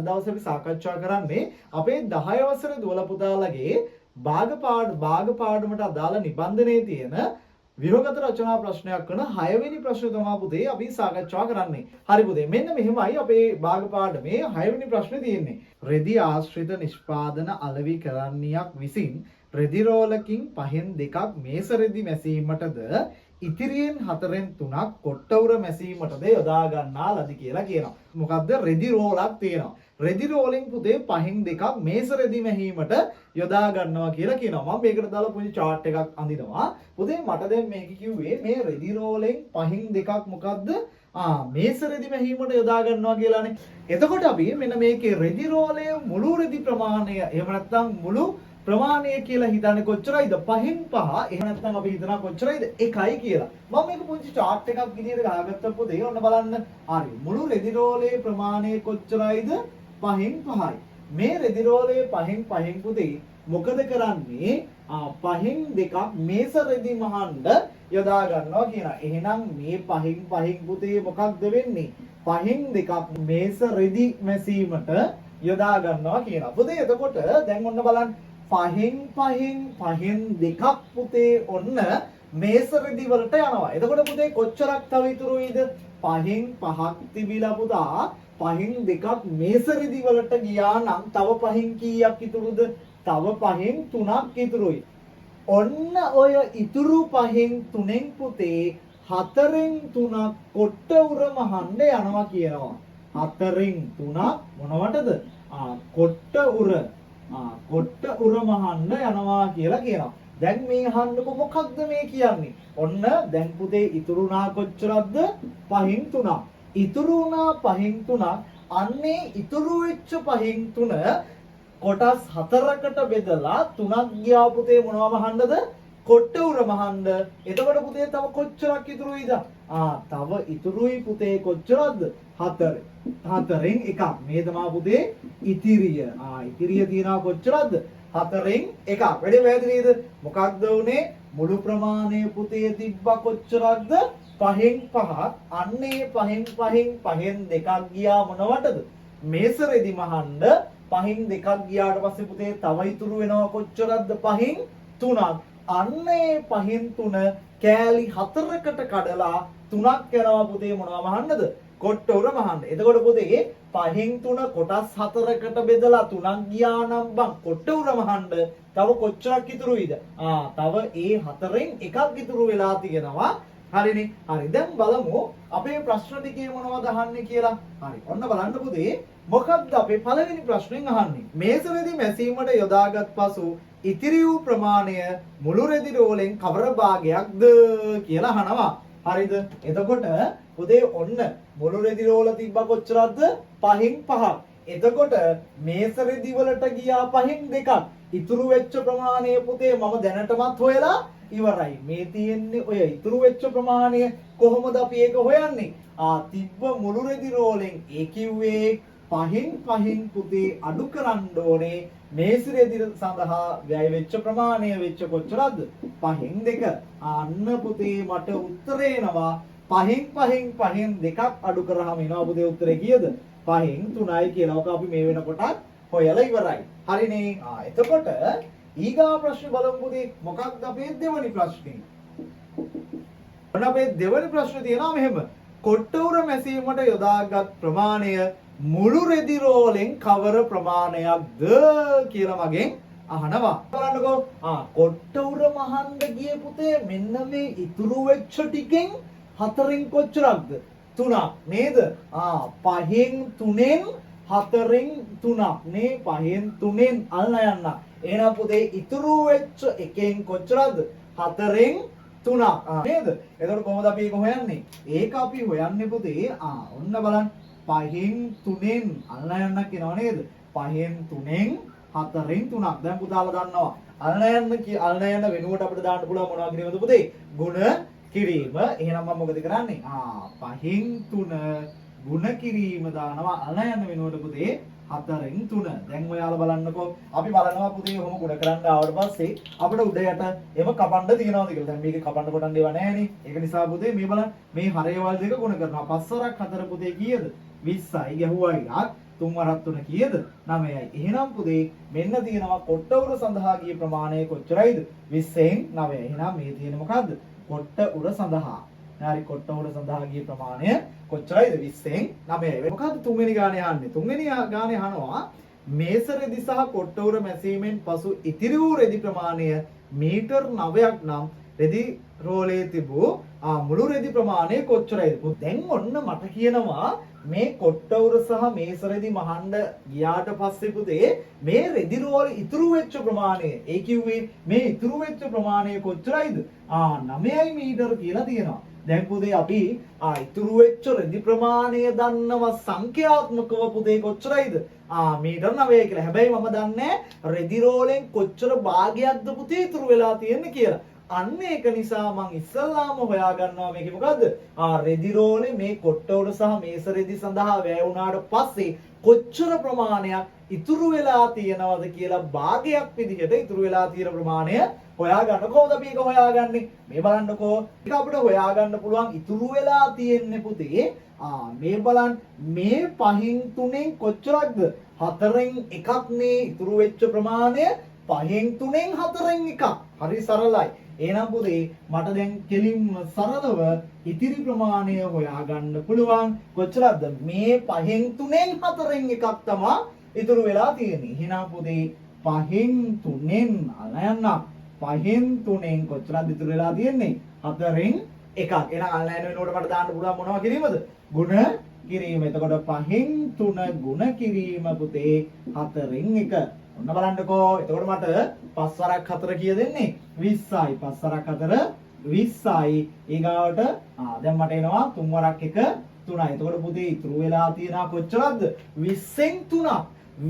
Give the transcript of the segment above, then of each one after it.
දවසේ අපි සාකච්ඡා කරන්නේ අපේ 10 වසරේ දුවල පුතාලගේ භාග පාඩමට අදාළ නිබන්ධනයේ තියෙන විරෝගත රචනා ප්‍රශ්නයක් කරන 6 වෙනි ප්‍රශ්නේ තමයි පුතේ අපි සාකච්ඡා කරන්නේ. හරි පුතේ මෙන්න මෙහෙමයි අපේ භාග පාඩමේ 6 වෙනි ප්‍රශ්නේ තියෙන්නේ. රෙදි ආශ්‍රිත නිෂ්පාදන අලෙවි කරන්නියක් විසින් රෙදි රෝලකින් 5න් 2ක් මේස රෙදි මැසීමටද ඉතිරියෙන් 4න් 3ක් කොට්ටවුර මැසීමටද යොදා ගන්නා ලදී කියලා කියනවා. මොකද්ද? රෙදි රෝලක් තියෙනවා. රෙදි රෝලෙන් පුතේ 5න් 2ක් මේස රෙදි මැහීමට යොදා ගන්නවා කියලා කියනවා. මම මේකට දාලා පොඩි chart එකක් අඳිනවා. පුතේ මට දැන් මේක කිව්වේ මේ රෙදි රෝලෙන් 5න් 2ක් මොකද්ද? මේස රෙදි මැහීමට යොදා ගන්නවා කියලානේ. එතකොට අපි මෙන්න මේකේ රෙදි රෝලයේ මුළු රෙදි ප්‍රමාණය එහෙම නැත්නම් මුළු ප්‍රමාණය කියලා හිතන්නේ කොච්චරයිද? 5න් 5. එහෙම නැත්නම් අපි හිතනවා කොච්චරයිද? 1යි කියලා. මම මේක පුංචි chart එකක් විදිහට ගහගත්ත පොතේ ඔන්න බලන්න. හරි. මුළු රෙදි රෝලයේ ප්‍රමාණය කොච්චරයිද? 5න් 5යි. මේ රෙදි රෝලයේ 5න් 5න් පුතේ මොකද කරන්නේ? 5න් 2ක් මේස රෙදි මහන්න යොදා ගන්නවා කියනවා. එහෙනම් මේ 5න් 5න් පුතේ මොකක්ද වෙන්නේ? 5න් 2ක් මේස රෙදි මැසීමට යොදා ගන්නවා කියනවා. පුතේ එතකොට දැන් ඔන්න බලන්න 5න් 5න් 2ක් පුතේ ඔන්න මේස රෙදි වලට යනවා. එතකොට පුතේ කොච්චරක් තව ඉතුරුයිද? 5න් 5ක් තිබිලා පුතා 5න් 2ක් මේස රෙදි වලට ගියා නම් තව 5න් කීයක් ඉතුරුද? තව 5න් 3ක් ඉතුරුයි. ඔන්න ඔය ඉතුරු 5න් 3න් පුතේ 4න් 3ක් කොට්ටවුර මහන්න යනවා කියනවා. 4න් 3ක් මොනවටද? කොට්ටවුර කොට්ටවුර මහන්න යනවා කියලා කියනවා. දැන් මේ අහන්නකො මොකක්ද මේ කියන්නේ? ඔන්න දැන් පුතේ ඉතුරුනා කොච්චරක්ද? 5න් 3ක්. ඉතුරුනා 5න් 3ක්. අන්නේ ඉතුරු වෙච්ච 5න් 3 කොටස් 4කට බෙදලා 3ක් ගියා පුතේ මොනවා මහන්නද? කොට්ටවුර මහන්න. එතකොට පුතේ තව කොච්චරක් ඉතුරුයිද? තව ඉතුරුයි පුතේ කොච්චරක්ද? 4. 4න් 1ක්. මේ තමයි පුතේ ඉතිරිය. ඉතිරිය තියනවා කොච්චරක්ද? 4න් 1ක්. වැඩි පැහැදිලිද? මොකක්ද උනේ? මුළු ප්‍රමාණය පුතේ තිබ්බා කොච්චරක්ද? 5න් 5ක්. අන්නේ 5න් 2ක් ගියා මොනවටද? මේස රෙදි මහන්න. 5න් 2ක් ගියාට පස්සේ පුතේ තව ඉතුරු වෙනවා කොච්චරක්ද? 5න් 3ක්. අන්නේ 5න් 3 කෑලි 4කට කඩලා 3ක් යනවා පුතේ මොනවා මහන්නද? කොට්ටවුර මහන්න. එතකොට පුතේ 5න් 3 කොටස් 4කට බෙදලා 3ක් ගියා නම් බං කොට්ටවුර මහන්න තව කොච්චරක් ඉතුරුයිද? තව ඒ 4න් එකක් ඉතුරු වෙලා තියෙනවා. හරිනේ. හරි. දැන් බලමු අපේ ප්‍රශ්න ටිකේ මොනවද අහන්නේ කියලා. හරි. ඔන්න බලන්න පුතේ මොකක්ද අපේ පළවෙනි ප්‍රශ්නෙන් අහන්නේ? මේස රෙදි මැසීමට යොදාගත් පසු ඉතිරි වූ ප්‍රමාණය මුළු රෙදි රෝලෙන් කවර භාගයක්ද කියලා අහනවා. හරිද? එතකොට පුතේ ඔන්න මුළු රෙදි රෝල තිබ්බා කොච්චරක්ද? 5න් 5ක්. එතකොට මේස රෙදි වලට ගියා 5න් 2ක්. ඉතුරු වෙච්ච ප්‍රමාණය පුතේ මම දැනටමත් හොයලා ඉවරයි. මේ තියෙන්නේ ඔය ඉතුරු වෙච්ච ප්‍රමාණය කොහොමද අපි ඒක හොයන්නේ? තිබ්බ මුළු රෙදි රෝලෙන් ඒ කිව්වේ 5න් 5න් පුතේ අඩු කරන්න ඕනේ. මේස රෙදි සඳහා වැය වෙච්ච ප්‍රමාණය වෙච්ච කොච්චරද? 5න් 2. අන්න පුතේ මට උත්තරේ එනවා 5න් 2ක් අඩු කරාම එනවා පුතේ උත්තරේ කීයද? 5න් 3යි කියලා. ඔක අපි මේ වෙනකොට හොයලා ඉවරයි. හරිනේ. එතකොට ඊගා ප්‍රශ්නේ බලමු පුතේ. මොකක්ද අපේ දෙවෙනි ප්‍රශ්නේ? ඔන්න අපේ දෙවෙනි ප්‍රශ්නේ තියෙනවා මෙහෙම. කොට්ටවුර මැසීමට යොදාගත් ප්‍රමාණය මුළු රෙදි රෝලෙන් කවර ප්‍රමාණයක්ද කියලා මගෙන් අහනවා. බලන්නකෝ. කොට්ටවුර මහන්න ගියේ පුතේ මෙන්න මේ ඉතුරු වෙච්ච ටිකෙන් 4න් කොච්චරක්ද? 3ක් නේද? 5න් 3න් 4න් 3ක් නේ. 5න් 3න් අල්ල යන්න. එහෙනම් පුතේ ඉතුරු වෙච්ච එකෙන් කොච්චරද? 4න් 3ක් නේද? එතකොට කොහොමද අපි ඒක හොයන්නේ? ඒක අපි හොයන්නේ පුතේ ඔන්න බලන්න 5න් 3න් අල්ල යන්න කියනවා නේද? 5න් 3න් 4න් 3ක්. දැන් පුතාලා දන්නවා. අල්ල යන්න වෙනුවට අපිට දාන්න පුළුවන් මොනවා කියනවද පුතේ? ගුණ කිරීම. එහෙනම් මම මොකද කරන්නේ? 5න් 3 ගුණ කිරීම දානවා අල්ල යන්න වෙනුවට පුතේ 4න් 3. දැන් ඔයාලා බලන්නකෝ. අපි බලනවා පුතේ ඔහොම ගුණ කරන්න ආවට පස්සේ අපිට උඩ යට එම කපන්න තියනවාද කියලා. දැන් මේක කපන්න කොටන්න ඒවා නැහැනේ. ඒක නිසා පුතේ මේ බලන්න මේ හරයවල් දෙක ගුණ කරනවා. 5 4ක් 4 පුතේ කීයද? 20යි ගැහුවා 3 වරක් 3 කීයද? 9යි. එහෙනම් පුතේ මෙන්න තියෙනවා කොට්ට උර සඳහා ගිය ප්‍රමාණය කොච්චරයිද? 20න් 9. එහෙනම් මේ තියෙන්නේ මොකද්ද? කොට්ට උර සඳහා. හරි කොට්ට උර සඳහා ගිය ප්‍රමාණය කොච්චරයිද? 20න් 9යි. මොකද්ද තුන්වෙනි ගානේ අහන්නේ? තුන්වෙනි ගානේ අහනවා මේස රෙදි සහ කොට්ට උර මැසීමෙන් පසු ඉතිරි වූ රෙදි ප්‍රමාණය මීටර් 9ක් නම් රෙදි රෝලේ තිබූ මුළු රෙදි ප්‍රමාණය කොච්චරයිද? දැන් ඔන්න මට කියනවා මේ කොට්ට උර සහ මේස රෙදි මහන්න ගියාට පස්සේ පුතේ මේ රෙදි රෝල ඉතුරු වෙච්ච ප්‍රමාණය ඒ කිව්වේ මේ ඉතුරු වෙච්ච ප්‍රමාණය කොච්චරයිද? 9යි මීටර කියලා තියෙනවා. දැන් පුතේ අපි ඉතුරු වෙච්ච රෙදි ප්‍රමාණය දන්නවා සංඛ්‍යාත්මකව පුතේ කොච්චරයිද? මීටර 9යි කියලා. හැබැයි මම දන්නේ රෙදි රෝලෙන් කොච්චර භාගයක්ද පුතේ ඉතුරු වෙලා තියෙන්නේ කියලා. අන්න ඒක නිසා මම ඉස්සල්ලාම හොයා ගන්නවා මේකේ මොකද්ද? රෙදි රෝලේ මේ කොට්ට උඩ සහ මේස රෙදි සඳහා වැය වුණාට පස්සේ කොච්චර ප්‍රමාණයක් ඉතුරු වෙලා තියෙනවද කියලා භාගයක් විදිහට ඉතුරු වෙලා තියෙන ප්‍රමාණය හොයා ගන්න. කොහොමද අපි ඒක හොයාගන්නේ? මේ බලන්නකෝ. ඒක අපිට හොයා ගන්න පුළුවන් ඉතුරු වෙලා තියෙන්නේ පුතේ මේ බලන්න මේ 5න් 3න් කොච්චරක්ද? 4න් එකක් නේ ඉතුරු වෙච්ච ප්‍රමාණය 5න් 3න් 4න් එකක්. හරි සරලයි. එහෙනම් පුතේ මට දැන් කෙලින්ම සරලව ඉතිරි ප්‍රමාණය හොයාගන්න පුළුවන්. කොච්චරද? මේ 5න් 3න් 4න් එකක් තමයි ඉතුරු වෙලා තියෙන්නේ. එහෙනම් පුතේ 5න් 3න් අලයන්නම් 5න් 3න් කොච්චරද ඉතුරු වෙලා තියෙන්නේ? 4න් එකක්. එහෙනම් අලයන වෙනකොට මට දාන්න පුළුවන් මොනවා කිරීමද? ගුණ කිරීම. එතකොට 5න් 3 ගුණ කිරීම පුතේ 4න් 1. ඔන්න බලන්නකෝ. එතකොට මට 5 වරක් 4 කිය දෙන්නේ 20යි. 5 වරක් 4 20යි. ඊගාවට දැන් මට එනවා 3 වරක් 1 3යි. එතකොට පුතේ ඉතුරු වෙලා තියෙනවා කොච්චරද? 20න් 3ක්.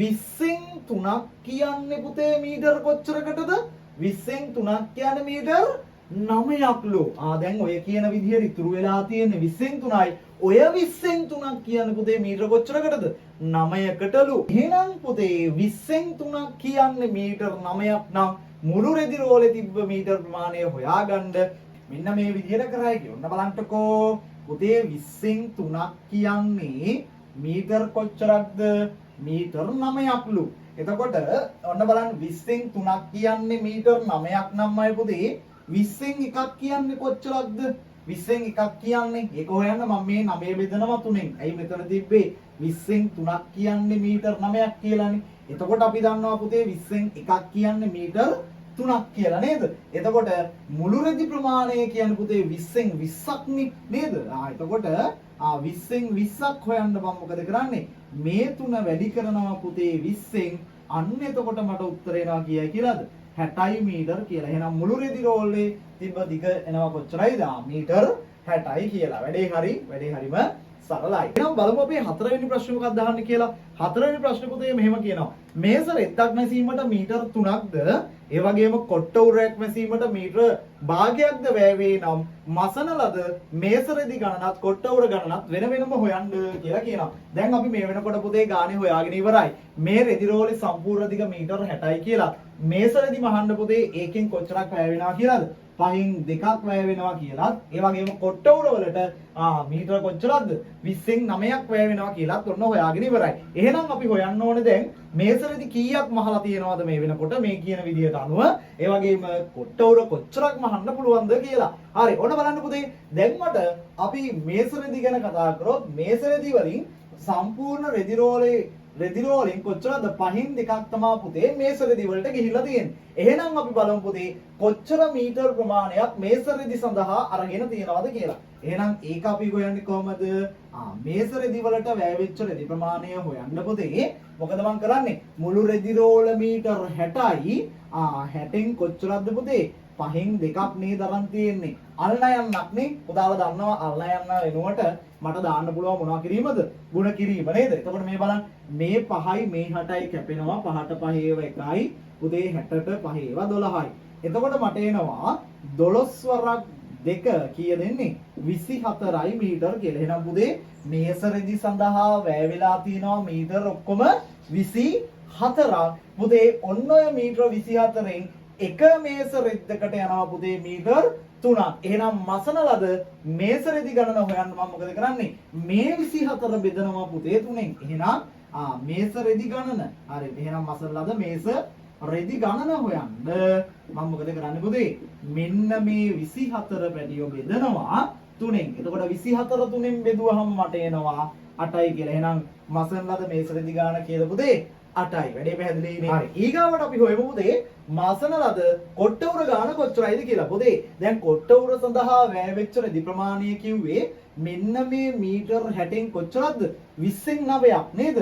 20න් 3ක් කියන්නේ පුතේ මීටර කොච්චරකටද? 20න් 3ක් කියන්නේ මීටර 9ක්ලු. දැන් ඔය කියන විදිහට ඉතුරු වෙලා තියෙන්නේ 20න් 3යි. ඔය 20න් 3ක් කියන්නේ පුතේ මීටර කොච්චරකටද? 9කටලු. එහෙනම් පුතේ 20න් 3ක් කියන්නේ මීටර 9ක් නම් මුළු රෙදි රෝලේ තිබ්බ මීටර ප්‍රමාණය හොයාගන්න මෙන්න මේ විදිහට කරයි කියලා. ඔන්න බලන්නකෝ. පුතේ 20න් 3ක් කියන්නේ මීටර කොච්චරක්ද? මීටර 9ක්ලු. එතකොට ඔන්න බලන්න 20න් 3ක් කියන්නේ මීටර 9ක් නම්මයි පුතේ 20න් එකක් කියන්නේ කොච්චරක්ද? 20න් එකක් කියන්නේ ඒක හොයන්න මම මේ 9 බෙදනවා 3ෙන්. ඇයි මෙතන තිබ්බේ 20න් 3ක් කියන්නේ මීටර 9ක් කියලානේ. එතකොට අපි දන්නවා පුතේ 20න් එකක් කියන්නේ මීටර 3ක් කියලා නේද? එතකොට මුළු රෙදි ප්‍රමාණය කියන්නේ පුතේ 20න් 20ක් නේද? එතකොට 20න් 20ක් හොයන්න මම මොකද කරන්නේ? මේ 3 වැඩි කරනවා පුතේ 20න්. අන්න එතකොට මට උත්තර එනවා කියයි කියලාද? 60 මීටර කියලා. එහෙනම් මුළු රෙදි රෝලේ තිබ්බ දිග එනවා කොච්චරයිද? මීටර 60යි කියලා. වැඩේ හරිම සරලයි. එහෙනම් බලමු අපි හතරවෙනි ප්‍රශ්නේ මොකක්ද අහන්නේ කියලා. හතරවෙනි ප්‍රශ්නේ පුතේ මෙහෙම කියනවා. මේස රෙද්දක් මැසීමට මීටර 3ක්ද ඒ වගේම කොට්ට උරයක් මැසීමට මීටර භාගයක්ද වැය වේ නම් මසන ලද මේස රෙදි ගණනත් කොට්ට උර ගණනත් වෙන වෙනම හොයන්න කියලා කියනවා. දැන් අපි මේ වෙනකොට පුතේ ගානේ හොයාගෙන ඉවරයි. මේ රෙදි රෝලේ සම්පූර්ණ දිග මීටර 60යි කියලා. මේස රෙදි මහන්න පුතේ ඒකෙන් කොච්චරක් වැය වෙනවා කියලාද? 5න් 2ක් වැය වෙනවා කියලාත් ඒ වගේම කොට්ට උර වලට මීටර කොච්චරද? 20න් 9ක් වැය වෙනවා කියලාත් ඔන්න හොයාගෙන ඉවරයි. එහෙනම් අපි හොයන්න ඕනේ දැන් මේස රෙදි කීයක් මහලා තියෙනවද මේ වෙනකොට මේ කියන විදිහට අනුව ඒ වගේම කොට්ට උර කොච්චරක් මහන්න පුළුවන්ද කියලා. හරි ඔන්න බලන්න පුතේ. දැන් මට අපි මේස රෙදි ගැන කතා කරොත් මේස රෙදි වලින් සම්පූර්ණ රෙදි රෝලෙන් කොච්චරද? 5න් 2ක් තමයි පුතේ මේස රෙදි වලට ගිහිල්ලා තියෙන්නේ. එහෙනම් අපි බලමු පුතේ කොච්චර මීටර ප්‍රමාණයක් මේස රෙදි සඳහා අරගෙන තියනවද කියලා. එහෙනම් ඒක අපි හොයන්නේ කොහමද? මේස රෙදි වලට වැය වෙච්ච රෙදි ප්‍රමාණය හොයන්න පුතේ මොකද මම කරන්නේ? මුළු රෙදි රෝල මීටර 60යි. 60න් කොච්චරද පුතේ? 5න් 2ක් නේද අරන් තියෙන්නේ. අල්නයන්නක් නේ. පුතාලා දන්නවා අල්නයන්න වෙනුවට මට දාන්න පුළුවන් මොනවා කිරීමද? ගුණ කිරීම නේද? එතකොට මේ බලන්න මේ 5යි මේ 60යි කැපෙනවා. 5ට 5 ඒව 1යි. පුතේ 60ට 5 ඒව 12යි. එතකොට මට එනවා 12 වරක් 2 කීය දෙන්නේ? 24යි මීටර කියලා. එහෙනම් පුතේ මේස රෙදි සඳහා වැය වෙලා තියෙනවා මීටර ඔක්කොම 24ක්. පුතේ ඔන්න ඔය මීටර 24න් එක මේස රෙද්දකට යනවා පුතේ මීටර 3ක්. එහෙනම් මසන ලද මේස රෙදි ගණන හොයන්න මම මොකද කරන්නේ? මේ 24 බෙදනවා පුතේ 3ෙන්. එහෙනම් මේස රෙදි ගණන. හරි. එහෙනම් මසල්ලාද මේස රෙදි ගණන හොයන්න මම මොකද කරන්නේ පුතේ? මෙන්න මේ 24 පැටියෝ බෙදනවා 3ෙන්. එතකොට 24 3ෙන් බෙදුවහම මට එනවා 8යි කියලා. එහෙනම් මසල්ලාද මේස රෙදි ගණන කියලා පුතේ 8යි. වැඩේ පැහැදිලිනේ. හරි. ඊගාවට අපි හොයමු පුතේ මාසන ලද කොට්ට උර ගාන කොච්චරයිද කියලා. පුතේ දැන් කොට්ට උර සඳහා වැය වෙච්ච රෙදි ප්‍රමාණය කිව්වේ මෙන්න මේ මීටර් 60න් කොච්චරද? 20න් 9ක් නේද?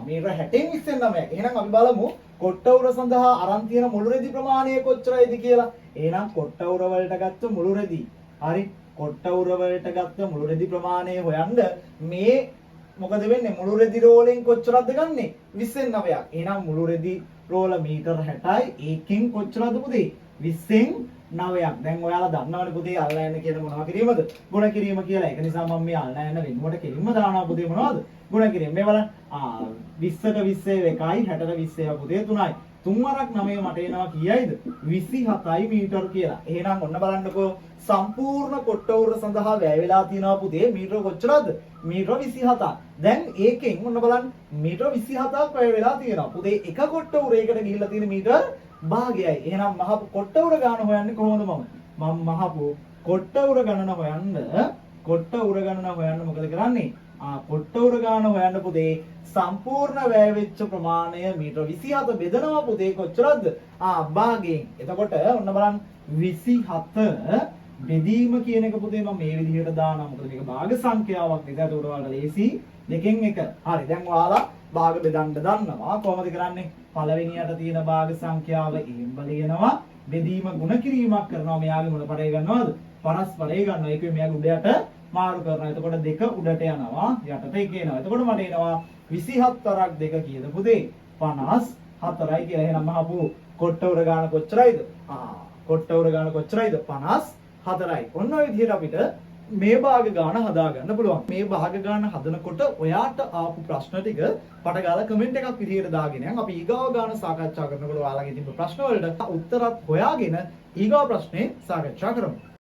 මීටර් 60න් 20න් 9ක්. එහෙනම් අපි බලමු කොට්ට උර සඳහා අරන් තියෙන මුළු රෙදි ප්‍රමාණය කොච්චරයිද කියලා. එහෙනම් කොට්ට උර වලට ගත්ත මුළු රෙදි. හරි. කොට්ට උර වලට ගත්ත මුළු රෙදි ප්‍රමාණය හොයන්න මේ මොකද වෙන්නේ? මුළු රෙදි රෝලෙන් කොච්චරද ගන්නෙ? 20න් 9ක්. එහෙනම් මුළු රෙදි රෝල මීටර් 60යි. ඒකෙන් කොච්චරද පුතේ? 20න් 9ක්. දැන් ඔයාලා දන්නවනේ පුතේ අල්ලයන් කියන මොනවා කිරීමද? ගුණ කිරීම කියලා. ඒක නිසා මම මේ අල්ලයන් වෙනුවට කිරීම දානවා පුතේ මොනවද? ගුණ කිරීම. මේ බලන්න. 20ට 20 එකයි 60ට 20 පුතේ 3යි. 3 වරක් 9 මට එනවා කීයයිද? 27යි මීටර කියලා. එහෙනම් ඔන්න බලන්නකෝ සම්පූර්ණ කොට්ට උර සඳහා වැය වෙලා තියෙනවා පුතේ මීටර කොච්චරද? මීටර 27ක්. දැන් ඒකෙන් ඔන්න බලන්න මීටර 27ක් වැය වෙලා තියෙනවා. පුතේ එක කොට්ට උරයකට ගිහිල්ලා තියෙන මීටර භාගයයි. එහෙනම් මහපු කොට්ට උර ගාන හොයන්නේ කොහොමද මම මහපු කොට්ට උර ගණන හොයන්න මොකද කරන්නේ? කොට්ට උර ගාන හොයන්න පුතේ සම්පූර්ණ වැය වෙච්ච ප්‍රමාණය මීටර 27 බෙදනවා පුතේ කොච්චරද? භාගයෙන්. එතකොට ඔන්න බලන්න 27 බෙදීම කියන එක පුතේ මම මේ විදිහට දානවා. මොකද මේක භාග සංඛ්‍යාවක් නිසා ඒකට ඔයාලට ලේසි. දෙකෙන් එක. හරි. දැන් ඔයාලා භාග බෙදන්න දන්නවා. කොහොමද කරන්නේ? පළවෙනියට තියෙන භාග සංඛ්‍යාව එහෙම ලියනවා. බෙදීම ගුණ කිරීමක් කරනවා. මෙයාගේ මොන පරේ ගන්නවද? පරස්පරේ ගන්නවා. ඒක මෙයාගේ උඩයට මාරු කරනවා. එතකොට දෙක උඩට යනවා. යටට එක එනවා. එතකොට මට එනවා 24ක් දෙක කීයද පුතේ? 54යි කියලා. එහෙනම් මහපු කොට්ට උර ගාන කොච්චරයිද? කොට්ට උර ගාන කොච්චරයිද? 54යි. ඔන්න ඔය විදිහට අපිට මේ භාග ගාන හදා ගන්න පුළුවන්. මේ භාග ගාන හදනකොට ඔයාට ආපු ප්‍රශ්න ටික පටගාලා කමෙන්ට් එකක් විදිහට දාගෙන යන්න. අපි ඊගාව ගාන සාකච්ඡා කරනකොට ඔයාලගේ තිබ්බ ප්‍රශ්න වලට උත්තරත් හොයාගෙන ඊගාව ප්‍රශ්නේ සාකච්ඡා කරමු.